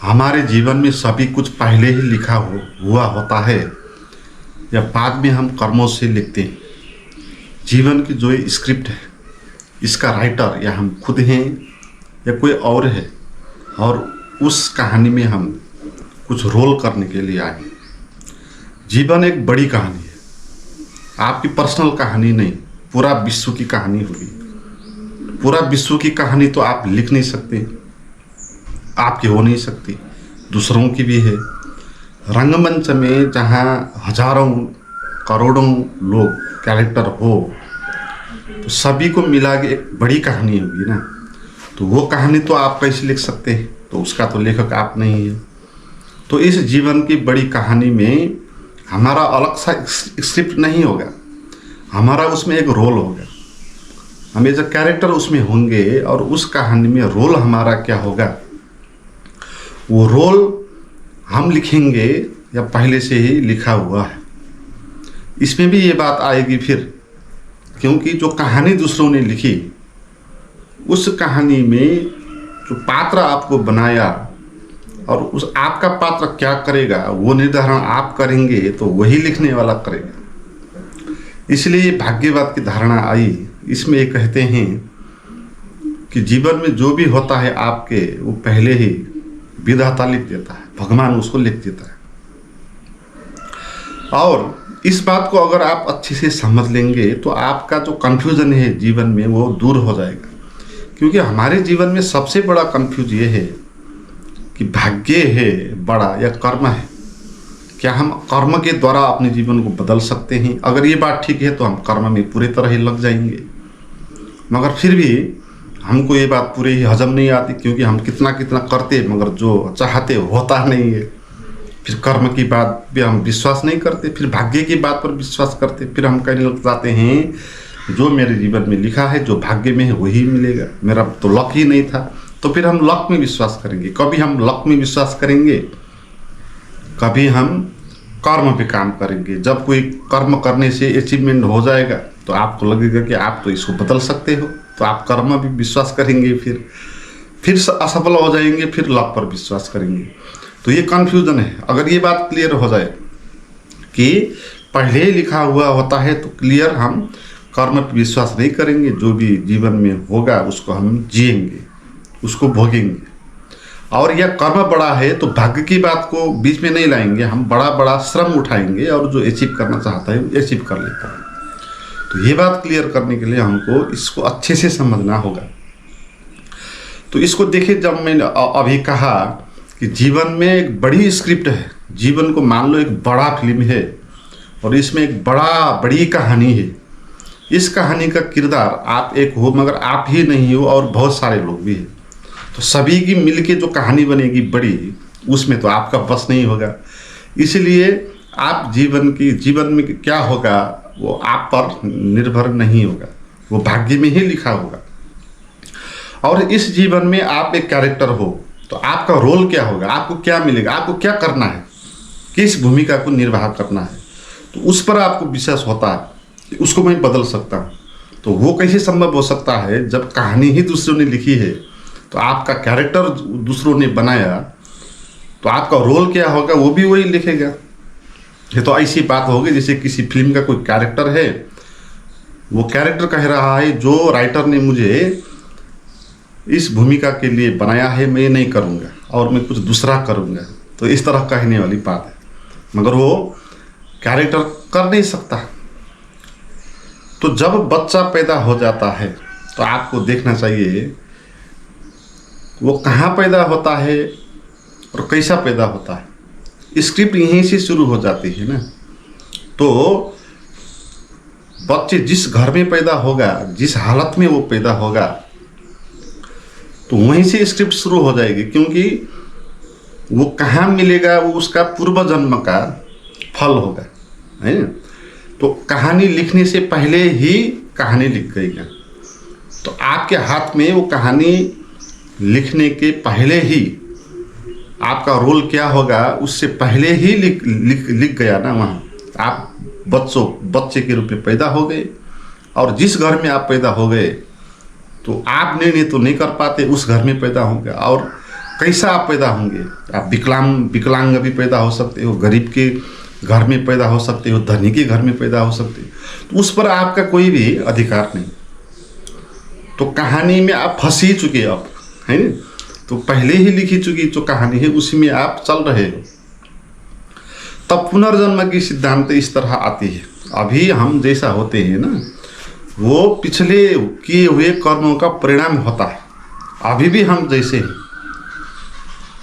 हमारे जीवन में सभी कुछ पहले ही लिखा हुआ होता है या बाद में हम कर्मों से लिखते हैं। जीवन की जो ये स्क्रिप्ट है, इसका राइटर या हम खुद हैं या कोई और है, और उस कहानी में हम कुछ रोल करने के लिए आए। जीवन एक बड़ी कहानी है, आपकी पर्सनल कहानी नहीं, पूरा विश्व की कहानी होगी। पूरा विश्व की कहानी तो आप लिख नहीं सकते, आपकी हो नहीं सकती, दूसरों की भी है। रंगमंच में जहाँ हजारों करोड़ों लोग कैरेक्टर हो, तो सभी को मिला के एक बड़ी कहानी होगी ना। तो वो कहानी तो आप कैसे लिख सकते हैं? तो उसका तो लेखक आप नहीं है। तो इस जीवन की बड़ी कहानी में हमारा अलग सा स्क्रिप्ट नहीं होगा, हमारा उसमें एक रोल होगा। हम एज अ कैरेक्टर उसमें होंगे और उस कहानी में रोल हमारा क्या होगा, वो रोल हम लिखेंगे या पहले से ही लिखा हुआ है। इसमें भी ये बात आएगी फिर, क्योंकि जो कहानी दूसरों ने लिखी, उस कहानी में जो पात्र आपको बनाया और उस आपका पात्र क्या करेगा वो निर्धारण आप करेंगे, तो वही लिखने वाला करेगा। इसलिए भाग्यवाद की धारणा आई। इसमें ये कहते हैं कि जीवन में जो भी होता है आपके, वो पहले ही विधाता लिख देता है, भगवान उसको लिख देता है। और इस बात को अगर आप अच्छे से समझ लेंगे तो आपका जो कंफ्यूजन है जीवन में वो दूर हो जाएगा। क्योंकि हमारे जीवन में सबसे बड़ा कंफ्यूज ये है कि भाग्य है बड़ा या कर्म है। क्या हम कर्म के द्वारा अपने जीवन को बदल सकते हैं? अगर ये बात ठीक है तो हम कर्म में पूरी तरह ही लग जाएंगे, मगर फिर भी हमको ये बात पूरी ही हजम नहीं आती, क्योंकि हम कितना कितना करते मगर जो चाहते होता नहीं है। फिर कर्म की बात भी हम विश्वास नहीं करते, फिर भाग्य की बात पर विश्वास करते, फिर हम कहने लग जाते हैं जो मेरे जीवन में लिखा है, जो भाग्य में है वही मिलेगा, मेरा तो लक ही नहीं था। तो फिर हम लक में विश्वास करेंगे। कभी हम लक में विश्वास करेंगे, कभी हम कर्म पे काम करेंगे। जब कोई कर्म करने से अचीवमेंट हो जाएगा तो आपको लगेगा कि आप तो इसको बदल सकते हो, तो आप कर्म भी विश्वास करेंगे, फिर असफल हो जाएंगे, फिर लक पर विश्वास करेंगे। तो ये कन्फ्यूजन है। अगर ये बात क्लियर हो जाए कि पहले ही लिखा हुआ होता है, तो क्लियर हम कर्म पर विश्वास नहीं करेंगे। जो भी जीवन में होगा उसको हम जिएंगे, उसको भोगेंगे। और यह कर्म बड़ा है तो भाग्य की बात को बीच में नहीं लाएंगे, हम बड़ा बड़ा श्रम उठाएंगे और जो अचीव करना चाहता है वो अचीव कर लेता है। तो ये बात क्लियर करने के लिए हमको इसको अच्छे से समझना होगा। तो इसको देखिए, जब मैंने अभी कहा कि जीवन में एक बड़ी स्क्रिप्ट है, जीवन को मान लो एक बड़ा फिल्म है और इसमें एक बड़ी कहानी है। इस कहानी का किरदार आप एक हो, मगर आप ही नहीं हो और बहुत सारे लोग भी हैं। तो सभी की मिलके जो कहानी बनेगी बड़ी, उसमें तो आपका बस नहीं होगा। इसलिए आप जीवन में क्या होगा वो आप पर निर्भर नहीं होगा, वो भाग्य में ही लिखा होगा। और इस जीवन में आप एक कैरेक्टर हो, तो आपका रोल क्या होगा, आपको क्या मिलेगा, आपको क्या करना है, किस भूमिका को निर्वाह करना है, तो उस पर आपको विश्वास होता है कि उसको मैं बदल सकता हूँ। तो वो कैसे संभव हो सकता है जब कहानी ही दूसरों ने लिखी है, तो आपका कैरेक्टर दूसरों ने बनाया, तो आपका रोल क्या होगा वो भी वही लिखेगा। ये तो ऐसी बात होगी जैसे किसी फिल्म का कोई कैरेक्टर है, वो कैरेक्टर कह रहा है जो राइटर ने मुझे इस भूमिका के लिए बनाया है मैं ये नहीं करूँगा और मैं कुछ दूसरा करूँगा। तो इस तरह कहने वाली बात है, मगर वो कैरेक्टर कर नहीं सकता। तो जब बच्चा पैदा हो जाता है तो आपको देखना चाहिए वो कहाँ पैदा होता है और कैसा पैदा होता है। स्क्रिप्ट यहीं से शुरू हो जाती है ना। तो बच्चे जिस घर में पैदा होगा, जिस हालत में वो पैदा होगा, तो वहीं से स्क्रिप्ट शुरू हो जाएगी। क्योंकि वो कहाँ मिलेगा वो उसका पूर्व जन्म का फल होगा, है ना। तो कहानी लिखने से पहले ही कहानी लिख गई है, तो आपके हाथ में वो कहानी लिखने के पहले ही आपका रोल क्या होगा उससे पहले ही लिख गया ना। वहाँ आप बच्चे के रूप में पैदा हो गए, और जिस घर में आप पैदा हो गए तो आप निर्णय तो नहीं कर पाते, उस घर में पैदा होंगे। और कैसा आप पैदा होंगे। आप विकलांग भी पैदा हो सकते हो, गरीब के घर में पैदा हो सकते हो, धनी के घर में पैदा हो सकते हो, तो उस पर आपका कोई भी अधिकार नहीं। तो कहानी में आप फंस ही चुके अब, है ना। तो पहले ही लिखी चुकी जो कहानी है उसी में आप चल रहे हो। तब पुनर्जन्म की सिद्धांत इस तरह आती है। अभी हम जैसा होते हैं ना, वो पिछले किए हुए कर्मों का परिणाम होता है। अभी भी हम जैसे हैं,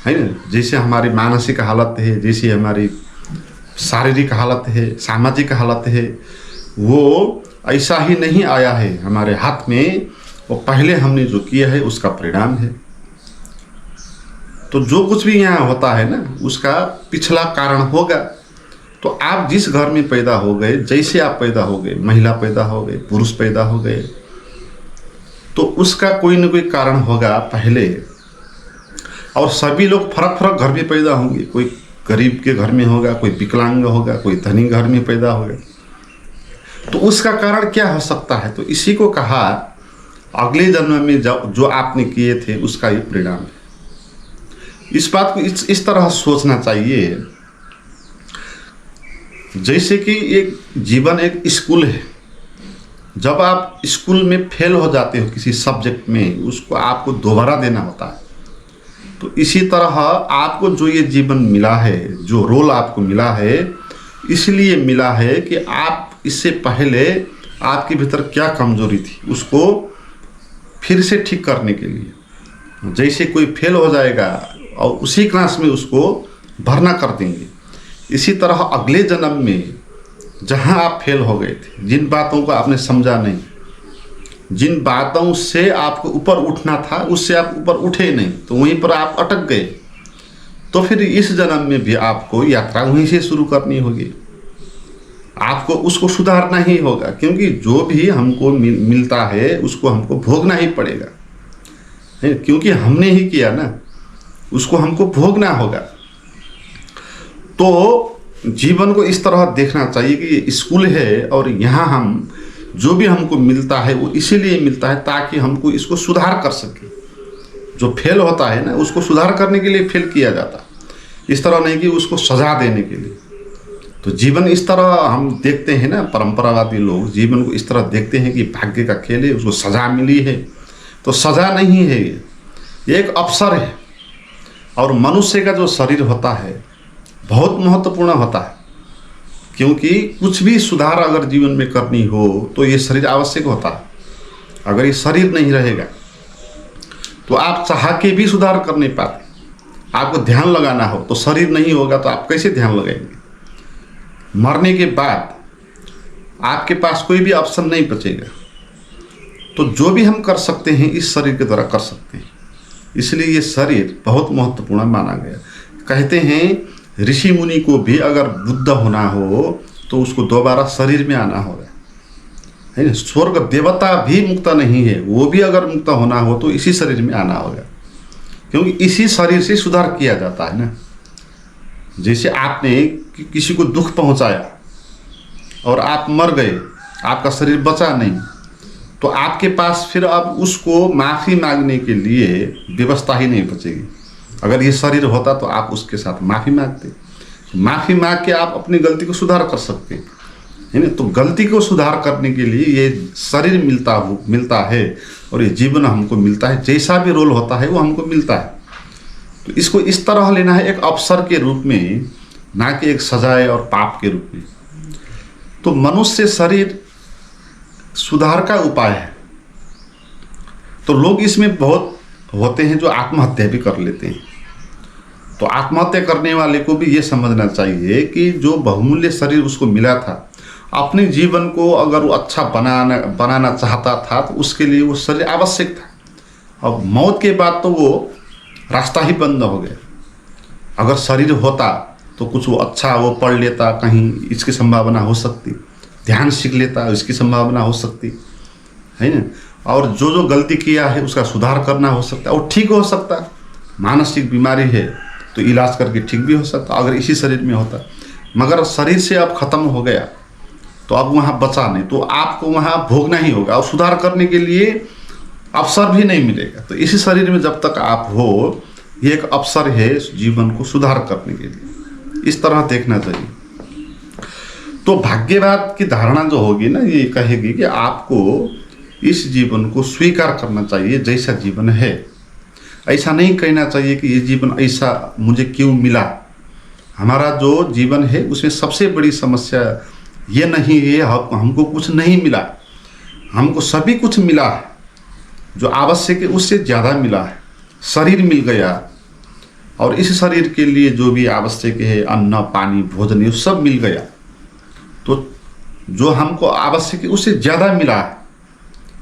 है ना, जैसे हमारी मानसिक हालत है, जैसे हमारी शारीरिक हालत है, सामाजिक हालत है, वो ऐसा ही नहीं आया है हमारे हाथ में। वो पहले हमने जो किया है उसका परिणाम है। तो जो कुछ भी यहाँ होता है ना, उसका पिछला कारण होगा। तो आप जिस घर में पैदा हो गए, जैसे आप पैदा हो गए, महिला पैदा हो गए, पुरुष पैदा हो गए, तो उसका कोई न कोई कारण होगा पहले। और सभी लोग फर्क फर्क घर में पैदा होंगे। कोई गरीब के घर में होगा, कोई विकलांग होगा, कोई धनी घर में पैदा होगा। तो उसका कारण क्या हो सकता है? तो इसी को कहा अगले जन्म में जो आपने किए थे उसका ये परिणाम है। इस बात को इस तरह सोचना चाहिए जैसे कि एक जीवन एक स्कूल है। जब आप स्कूल में फेल हो जाते हो किसी सब्जेक्ट में, उसको आपको दोबारा देना होता है। तो इसी तरह आपको जो ये जीवन मिला है, जो रोल आपको मिला है, इसलिए मिला है कि आप इससे पहले आपके भीतर क्या कमजोरी थी उसको फिर से ठीक करने के लिए। जैसे कोई फेल हो जाएगा और उसी क्लास में उसको भरना कर देंगे, इसी तरह अगले जन्म में जहां आप फेल हो गए थे, जिन बातों को आपने समझा नहीं, जिन बातों से आपको ऊपर उठना था उससे आप ऊपर उठे नहीं, तो वहीं पर आप अटक गए। तो फिर इस जन्म में भी आपको यात्रा वहीं से शुरू करनी होगी। आपको उसको सुधारना ही होगा, क्योंकि जो भी हमको मिलता है उसको हमको भोगना ही पड़ेगा, क्योंकि हमने ही किया ना, उसको हमको भोगना होगा। तो जीवन को इस तरह देखना चाहिए कि ये स्कूल है और यहाँ हम जो भी हमको मिलता है वो इसीलिए मिलता है ताकि हमको इसको सुधार कर सके। जो फेल होता है ना, उसको सुधार करने के लिए फेल किया जाता, इस तरह नहीं कि उसको सजा देने के लिए। तो जीवन इस तरह हम देखते हैं ना, परंपरावादी लोग जीवन को इस तरह देखते हैं कि भाग्य का खेल है, उसको सजा मिली है। तो सजा नहीं है, ये एक अवसर है। और मनुष्य का जो शरीर होता है बहुत महत्वपूर्ण होता है, क्योंकि कुछ भी सुधार अगर जीवन में करनी हो तो ये शरीर आवश्यक होता है। अगर ये शरीर नहीं रहेगा तो आप चाह के भी सुधार कर नहीं पाते। आपको ध्यान लगाना हो तो शरीर नहीं होगा तो आप कैसे ध्यान लगाएंगे? मरने के बाद आपके पास कोई भी ऑप्शन नहीं बचेगा। तो जो भी हम कर सकते हैं इस शरीर के द्वारा कर सकते हैं, इसलिए ये शरीर बहुत महत्वपूर्ण माना गया। कहते हैं ऋषि मुनि को भी अगर बुद्ध होना हो तो उसको दोबारा शरीर में आना होगा, है ना। स्वर्ग देवता भी मुक्त नहीं है, वो भी अगर मुक्त होना हो तो इसी शरीर में आना होगा, क्योंकि इसी शरीर से सुधार किया जाता है ना। जैसे आपने किसी को दुख पहुंचाया और आप मर गए, आपका शरीर बचा नहीं, तो आपके पास फिर अब उसको माफ़ी मांगने के लिए व्यवस्था ही नहीं बचेगी। अगर ये शरीर होता तो आप उसके साथ माफ़ी मांगते, माफ़ी मांग के आप अपनी गलती को सुधार कर सकते, है ना। तो गलती को सुधार करने के लिए ये शरीर मिलता है और ये जीवन हमको मिलता है। जैसा भी रोल होता है वो हमको मिलता है। तो इसको इस तरह लेना है, एक अवसर के रूप में, ना कि एक सजाए और पाप के रूप में। तो मनुष्य शरीर सुधार का उपाय है। तो लोग इसमें बहुत होते हैं जो आत्महत्या भी कर लेते हैं। तो आत्महत्या करने वाले को भी ये समझना चाहिए कि जो बहुमूल्य शरीर उसको मिला था, अपने जीवन को अगर वो अच्छा बनाना चाहता था तो उसके लिए वो शरीर आवश्यक था। अब मौत के बाद तो वो रास्ता ही बंद हो गया। अगर शरीर होता तो कुछ वो अच्छा वो पढ़ लेता, कहीं इसकी संभावना हो सकती, ध्यान सीख लेता, इसकी संभावना हो सकती, है ना। और जो गलती किया है उसका सुधार करना हो सकता और ठीक हो सकता। मानसिक बीमारी है तो इलाज करके ठीक भी हो सकता अगर इसी शरीर में होता। मगर शरीर से अब ख़त्म हो गया तो अब वहाँ बचा नहीं, तो आपको वहाँ भोगना ही होगा और सुधार करने के लिए अवसर भी नहीं मिलेगा। तो इसी शरीर में जब तक आप हो, ये एक अवसर है जीवन को सुधार करने के लिए, इस तरह देखना चाहिए। तो भाग्यवाद की धारणा जो होगी ना, ये कहेगी कि आपको इस जीवन को स्वीकार करना चाहिए जैसा जीवन है। ऐसा नहीं कहना चाहिए कि ये जीवन ऐसा मुझे क्यों मिला। हमारा जो जीवन है उसमें सबसे बड़ी समस्या ये नहीं है हमको कुछ नहीं मिला, हमको सभी कुछ मिला है, जो आवश्यक है उससे ज़्यादा मिला है। शरीर मिल गया और इस शरीर के लिए जो भी आवश्यक है, अन्न पानी भोजन, ये सब मिल गया। तो जो हमको आवश्यक है उससे ज़्यादा मिला है,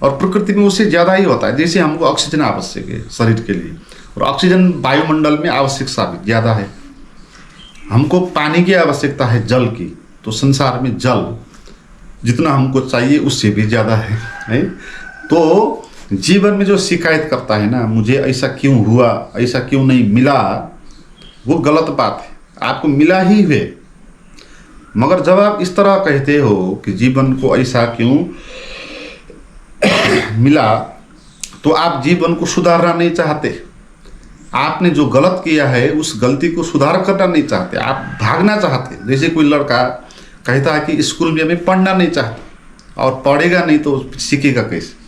और प्रकृति में उससे ज़्यादा ही होता है। जैसे हमको ऑक्सीजन आवश्यक है शरीर के लिए, और ऑक्सीजन वायुमंडल में आवश्यक साबित ज़्यादा है। हमको पानी की आवश्यकता है, जल की, तो संसार में जल जितना हमको चाहिए उससे भी ज़्यादा है। तो जीवन में जो शिकायत करता है ना, मुझे ऐसा क्यों हुआ, ऐसा क्यों नहीं मिला, वो गलत बात है। आपको मिला ही है, मगर जब आप इस तरह कहते हो कि जीवन को ऐसा क्यों मिला, तो आप जीवन को सुधारना नहीं चाहते। आपने जो गलत किया है उस गलती को सुधार करना नहीं चाहते, आप भागना चाहते। जैसे कोई लड़का कहता है कि स्कूल में हमें पढ़ना नहीं चाहता, और पढ़ेगा नहीं तो सीखेगा कैसे।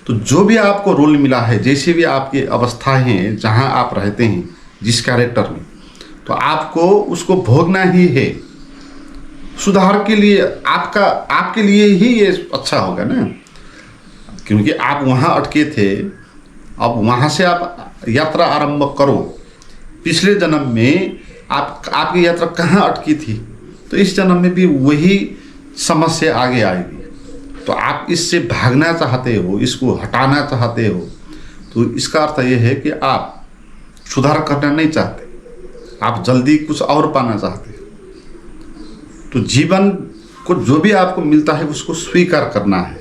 तो जो भी आपको रोल मिला है, जैसे भी आपकी अवस्थाएं हैं, जहां आप रहते हैं, जिस कैरेक्टर में, तो आपको उसको भोगना ही है। सुधार के लिए आपके लिए ही ये अच्छा होगा ना, क्योंकि आप वहां अटके थे, अब वहां से आप यात्रा आरंभ करो। पिछले जन्म में आपकी यात्रा कहाँ अटकी थी, तो इस जन्म में भी वही समस्या आगे आएगी। तो आप इससे भागना चाहते हो, इसको हटाना चाहते हो, तो इसका अर्थ ये है कि आप सुधार करना नहीं चाहते, आप जल्दी कुछ और पाना चाहते हो। तो जीवन को जो भी आपको मिलता है उसको स्वीकार करना है,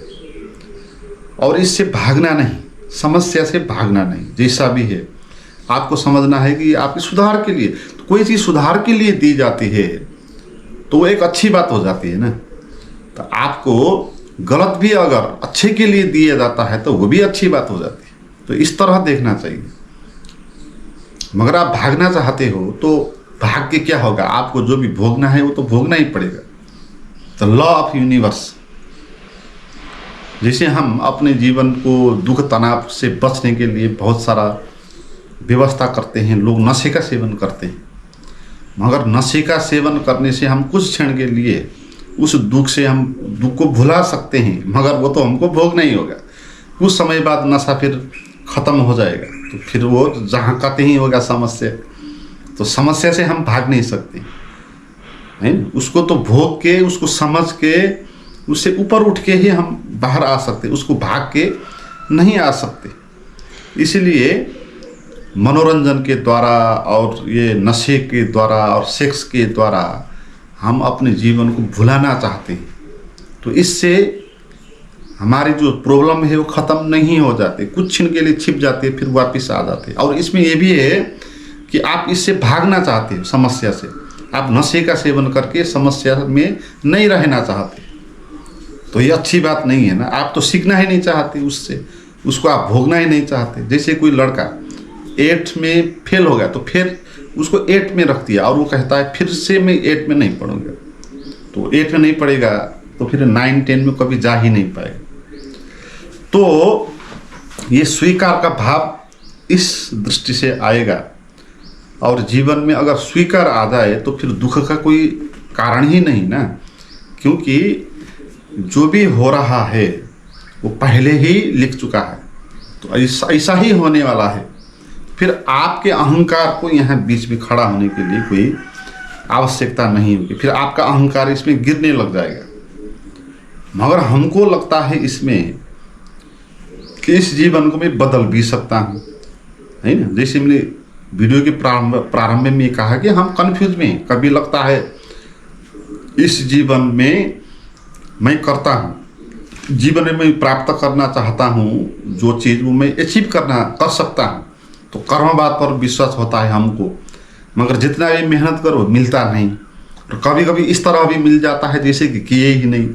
और इससे भागना नहीं, समस्या से भागना नहीं। जैसा भी है आपको समझना है कि आपके सुधार के लिए, तो कोई चीज़ सुधार के लिए दी जाती है तो वो एक अच्छी बात हो जाती है ना। तो आपको गलत भी अगर अच्छे के लिए दिया जाता है तो वो भी अच्छी बात हो जाती है। तो इस तरह देखना चाहिए। मगर आप भागना चाहते हो तो भाग के क्या होगा, आपको जो भी भोगना है वो तो भोगना ही पड़ेगा। तो लॉ ऑफ यूनिवर्स, जैसे हम अपने जीवन को दुख तनाव से बचने के लिए बहुत सारा व्यवस्था करते हैं, लोग नशे का सेवन करते हैं, मगर नशे का सेवन करने से हम कुछ क्षण के लिए उस दुख को भुला सकते हैं, मगर वो तो हमको भोगना ही होगा। कुछ समय बाद नशा फिर ख़त्म हो जाएगा, तो फिर वो जहाँ कहते ही होगा समस्या। तो समस्या से हम भाग नहीं सकते हैं, उसको तो भोग के, उसको समझ के, उससे ऊपर उठ के ही हम बाहर आ सकते, उसको भाग के नहीं आ सकते। इसलिए मनोरंजन के द्वारा और ये नशे के द्वारा और सेक्स के द्वारा हम अपने जीवन को भुलाना चाहते हैं। तो इससे हमारी जो प्रॉब्लम है वो ख़त्म नहीं हो जाती, कुछ क्षण के लिए छिप जाते फिर वापस आ जाते। और इसमें ये भी है कि आप इससे भागना चाहते हो समस्या से, आप नशे का सेवन करके समस्या में नहीं रहना चाहते, तो ये अच्छी बात नहीं है ना। आप तो सीखना ही नहीं चाहते उससे, उसको आप भोगना ही नहीं चाहते। जैसे कोई लड़का 8th में फेल हो गया तो फिर उसको 8 में रख दिया, और वो कहता है फिर से मैं 8 में नहीं पढ़ूंगा, तो 8 में नहीं पढ़ेगा तो फिर 9, 10 में कभी जा ही नहीं पाएगा। तो ये स्वीकार का भाव इस दृष्टि से आएगा, और जीवन में अगर स्वीकार आ जाए तो फिर दुख का कोई कारण ही नहीं ना, क्योंकि जो भी हो रहा है वो पहले ही लिख चुका है, तो ऐसा ही होने वाला है। फिर आपके अहंकार को यहाँ बीच में खड़ा होने के लिए कोई आवश्यकता नहीं होगी, फिर आपका अहंकार इसमें गिरने लग जाएगा। मगर हमको लगता है इसमें कि इस जीवन को मैं बदल भी सकता हूँ, है ना। जैसे मैंने वीडियो के प्रारंभ में कहा कि हम कन्फ्यूज में हैं। कभी लगता है इस जीवन में मैं करता हूँ, जीवन में मैं प्राप्त करना चाहता हूँ जो चीज़ वो मैं अचीव कर सकता हूँ, तो कर्मवाद पर विश्वास होता है हमको। मगर जितना भी मेहनत करो मिलता नहीं, और कभी कभी इस तरह भी मिल जाता है जैसे कि किए ही नहीं।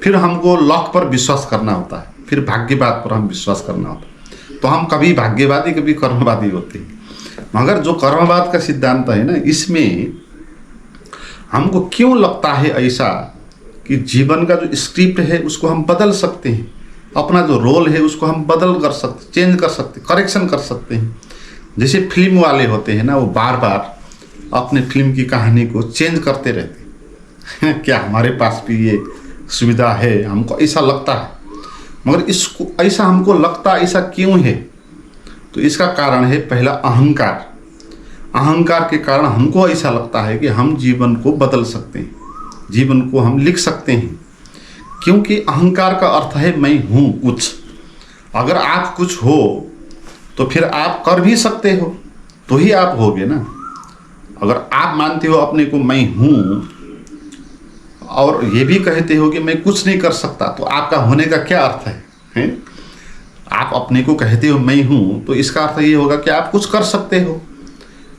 फिर हमको लक पर विश्वास करना होता है, फिर भाग्यवाद पर हम विश्वास करना होता है। तो हम कभी भाग्यवादी कभी कर्मवादी होते हैं। मगर जो कर्मवाद का सिद्धांत है ना, इसमें हमको क्यों लगता है ऐसा कि जीवन का जो स्क्रिप्ट है उसको हम बदल सकते हैं, अपना जो रोल है उसको हम बदल कर सकते, चेंज कर सकते, करेक्शन कर सकते हैं। जैसे फिल्म वाले होते हैं ना, वो बार बार अपने फिल्म की कहानी को चेंज करते रहते हैं। क्या हमारे पास भी ये सुविधा है? हमको ऐसा लगता है। मगर इसको ऐसा हमको लगता ऐसा क्यों है? तो इसका कारण है पहला अहंकार। अहंकार के कारण हमको ऐसा लगता है कि हम जीवन को बदल सकते हैं, जीवन को हम लिख सकते हैं। क्योंकि अहंकार का अर्थ है मैं हूँ कुछ। अगर आप कुछ हो तो फिर आप कर भी सकते हो, तो ही आप होगे ना। अगर आप मानते हो अपने को मैं हूँ और ये भी कहते हो कि मैं कुछ नहीं कर सकता, तो आपका होने का क्या अर्थ है? आप अपने को कहते हो मैं हूँ, तो इसका अर्थ ये होगा कि आप कुछ कर सकते हो।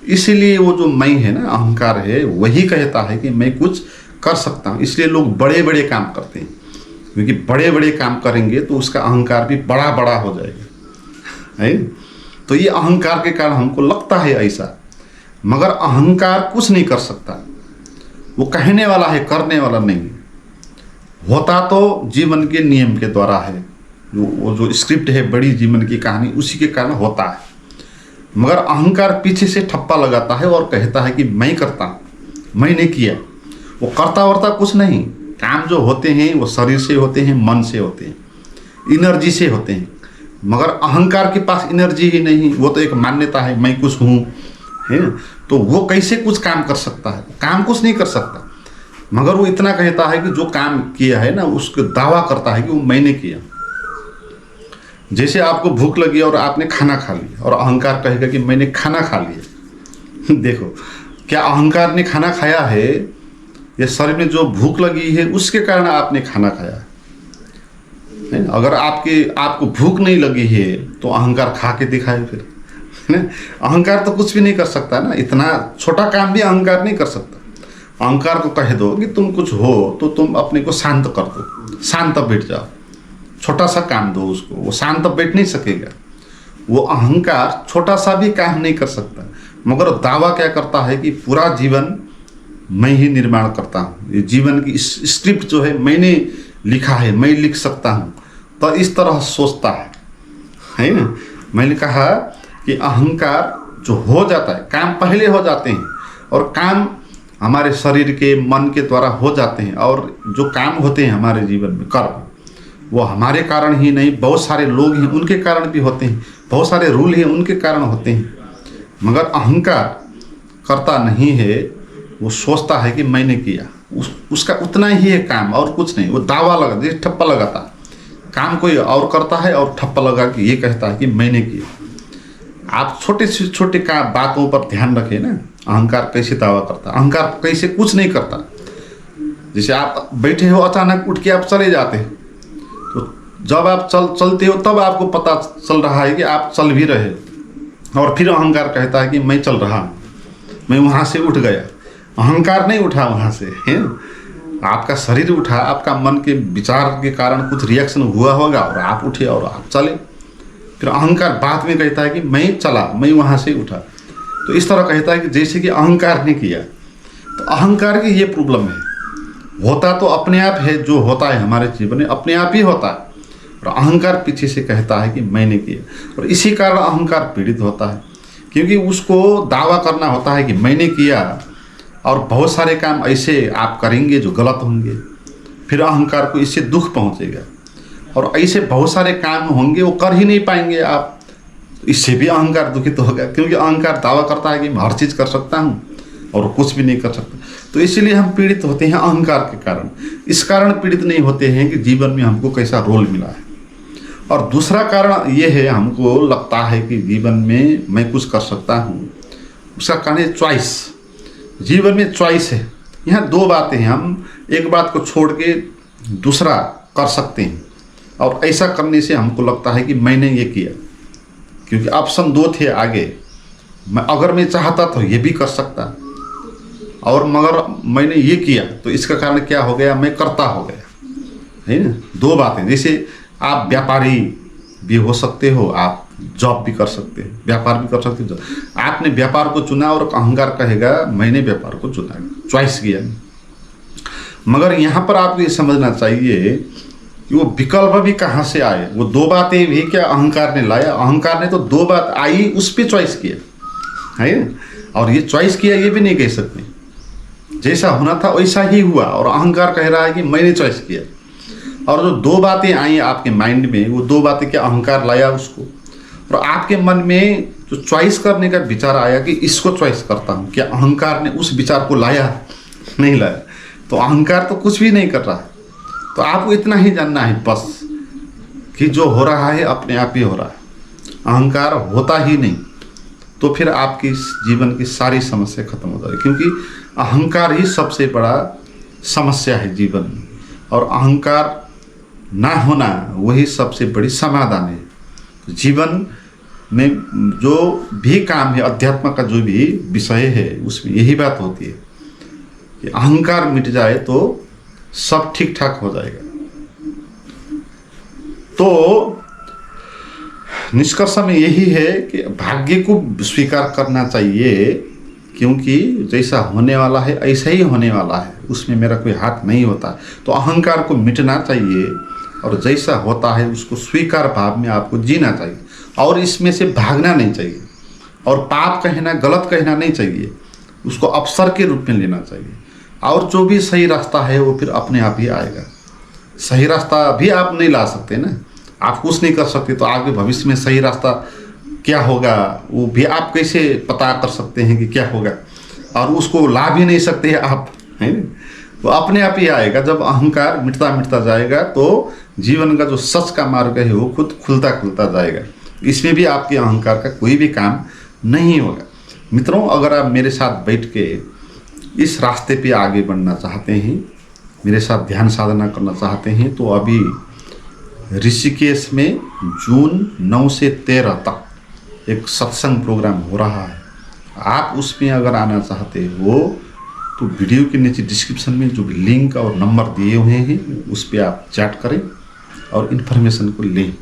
इसीलिए वो जो मैं है ना, अहंकार है, वही कहता है कि मैं कुछ कर सकता हूँ। इसलिए लोग बड़े बड़े काम करते हैं, क्योंकि बड़े बड़े काम करेंगे तो उसका अहंकार भी बड़ा बड़ा हो जाएगा, है। तो ये अहंकार के कारण हमको लगता है ऐसा। मगर अहंकार कुछ नहीं कर सकता, वो कहने वाला है, करने वाला नहीं। होता तो जीवन के नियम के द्वारा है, वो जो स्क्रिप्ट है बड़ी जीवन की कहानी, उसी के कारण होता है। मगर अहंकार पीछे से ठप्पा लगाता है और कहता है कि मैं करता हूँ, मैंने किया। वो करता वर्ता कुछ नहीं। काम जो होते हैं वो शरीर से होते हैं, मन से होते हैं, एनर्जी से होते हैं। मगर अहंकार के पास एनर्जी ही नहीं, वो तो एक मान्यता है मैं कुछ हूँ, है ना। तो वो कैसे कुछ काम कर सकता है? काम कुछ नहीं कर सकता। मगर वो इतना कहता है कि जो काम किया है ना, उसको दावा करता है कि वो मैंने किया। जैसे आपको भूख लगी और आपने खाना खा लिया, और अहंकार कहेगा कि मैंने खाना खा लिया। देखो, क्या अहंकार ने खाना खाया है? या शरीर में जो भूख लगी है उसके कारण आपने खाना खाया है? अगर आपको भूख नहीं लगी है तो अहंकार खा के दिखाए फिर, है ना। अहंकार तो कुछ भी नहीं कर सकता ना, इतना छोटा काम भी अहंकार नहीं कर सकता। अहंकार को कह दो कि तुम कुछ हो तो तुम अपने को शांत कर दो, शांत बैठ जाओ, छोटा सा काम दो उसको, वो शांत बैठ नहीं सकेगा। वो अहंकार छोटा सा भी काम नहीं कर सकता। मगर दावा क्या करता है कि पूरा जीवन मैं ही निर्माण करता हूँ, ये जीवन की स्क्रिप्ट जो है मैंने लिखा है, मैं लिख सकता हूँ। तो इस तरह सोचता है ना। मैंने कहा कि अहंकार जो हो जाता है, काम पहले हो जाते हैं, और काम हमारे शरीर के मन के द्वारा हो जाते हैं। और जो काम होते हैं हमारे जीवन में कर्म, वो हमारे कारण ही नहीं, बहुत सारे लोग हैं उनके कारण भी होते हैं, बहुत सारे रूल हैं उनके कारण होते हैं। मगर अहंकार करता नहीं है, वो सोचता है कि मैंने किया, उसका उतना ही है काम और कुछ नहीं। वो दावा लगा, जैसे ठप्पा लगाता, काम कोई और करता है और ठप्पा लगा कि ये कहता है कि मैंने किया। आप छोटे से छोटे बातों पर ध्यान रखें ना, अहंकार कैसे दावा करता, अहंकार कैसे कुछ नहीं करता। जैसे आप बैठे हो, अचानक उठ के आप चले जाते हैं, तो जब आप चलते हो तब आपको पता चल रहा है कि आप चल भी रहे, और फिर अहंकार कहता है कि मैं चल रहा हूँ, मैं वहाँ से उठ गया। अहंकार नहीं उठा वहाँ से, है। आपका शरीर उठा, आपका मन के विचार के कारण कुछ रिएक्शन हुआ होगा और आप उठे और आप चले। फिर अहंकार बाद में कहता है कि मैं चला, मैं वहाँ से उठा। तो इस तरह कहता है कि जैसे कि अहंकार ने किया। तो अहंकार की ये प्रॉब्लम है, होता तो अपने आप है, जो होता है हमारे जीवन में अपने आप ही होता है, और अहंकार पीछे से कहता है कि मैंने किया। और इसी कारण अहंकार पीड़ित होता है, क्योंकि उसको दावा करना होता है कि मैंने किया, और बहुत सारे काम ऐसे आप करेंगे जो गलत होंगे, फिर अहंकार को इससे दुख पहुंचेगा। और ऐसे बहुत सारे काम होंगे वो कर ही नहीं पाएंगे आप, इससे भी अहंकार दुखित होगा, क्योंकि अहंकार दावा करता है कि मैं हर चीज़ कर सकता हूँ और कुछ भी नहीं कर सकता। तो इसीलिए हम पीड़ित होते हैं अहंकार के कारण। इस कारण पीड़ित नहीं होते हैं कि जीवन में हमको कैसा रोल मिला है। और दूसरा कारण ये है, हमको लगता है कि जीवन में मैं कुछ कर सकता हूँ, उसका कारण है चॉइस। जीवन में चॉइस है। यहाँ दो बातें हैं, हम एक बात को छोड़ के दूसरा कर सकते हैं, और ऐसा करने से हमको लगता है कि मैंने ये किया, क्योंकि ऑप्शन दो थे आगे। अगर मैं चाहता तो ये भी कर सकता, और मगर मैंने ये किया तो इसका कारण क्या हो गया, मैं करता हो गया, है ना। दो बातें। जैसे आप व्यापारी भी हो सकते हो, आप जॉब भी कर सकते हैं, व्यापार भी कर सकते हैं। आपने व्यापार को चुना और अहंकार कहेगा मैंने व्यापार को चुना, चॉइस किया। मगर यहाँ पर आपको ये समझना चाहिए कि वो विकल्प भी कहाँ से आए। वो दो बातें भी क्या अहंकार ने लाया, अहंकार ने तो दो बात आई उस पर चॉइस किया है। और ये चॉइस किया ये भी नहीं कह सकते, जैसा होना था वैसा ही हुआ, और अहंकार कह रहा है कि मैंने चॉइस किया। और जो दो बातें आई आपके माइंड में, वो दो बातें क्या अहंकार लाया उसको, और आपके मन में जो चॉइस करने का विचार आया कि इसको चॉइस करता हूँ, क्या अहंकार ने उस विचार को लाया? नहीं लाया। तो अहंकार तो कुछ भी नहीं कर रहा है। तो आपको इतना ही जानना है बस कि जो हो रहा है अपने आप ही हो रहा है, अहंकार होता ही नहीं। तो फिर आपकी जीवन की सारी समस्या खत्म हो जाएगी, क्योंकि अहंकार ही सबसे बड़ा समस्या है जीवन में, और अहंकार ना होना वही सबसे बड़ी समाधान है। जीवन में जो भी काम है, अध्यात्म का जो भी विषय है, उसमें यही बात होती है कि अहंकार मिट जाए तो सब ठीक ठाक हो जाएगा। तो निष्कर्ष में यही है कि भाग्य को स्वीकार करना चाहिए, क्योंकि जैसा होने वाला है ऐसा ही होने वाला है, उसमें मेरा कोई हाथ नहीं होता। तो अहंकार को मिटना चाहिए, और जैसा होता है उसको स्वीकार भाव में आपको जीना चाहिए, और इसमें से भागना नहीं चाहिए, और पाप कहना, गलत कहना नहीं चाहिए, उसको अवसर के रूप में लेना चाहिए। और जो भी सही रास्ता है वो फिर अपने आप ही आएगा। सही रास्ता भी आप नहीं ला सकते ना, आप कुछ नहीं कर सकते, तो आगे भविष्य में सही रास्ता क्या होगा वो भी आप कैसे पता कर सकते हैं कि क्या होगा, और उसको ला भी नहीं सकते हैं आप, है ना। तो अपने आप ही आएगा। जब अहंकार मिटता मिटता जाएगा तो जीवन का जो सच का मार्ग है वो खुद खुलता खुलता जाएगा। इसमें भी आपके अहंकार का कोई भी काम नहीं होगा। मित्रों, अगर आप मेरे साथ बैठ के इस रास्ते पे आगे बढ़ना चाहते हैं, मेरे साथ ध्यान साधना करना चाहते हैं, तो अभी ऋषिकेश में जून 9 से 13 तक एक सत्संग प्रोग्राम हो रहा है। आप उसमें अगर आना चाहते हो तो वीडियो के नीचे डिस्क्रिप्शन में जो भी लिंक और नंबर दिए हुए हैं उस पर आप चैट करें और इन्फॉर्मेशन को लें।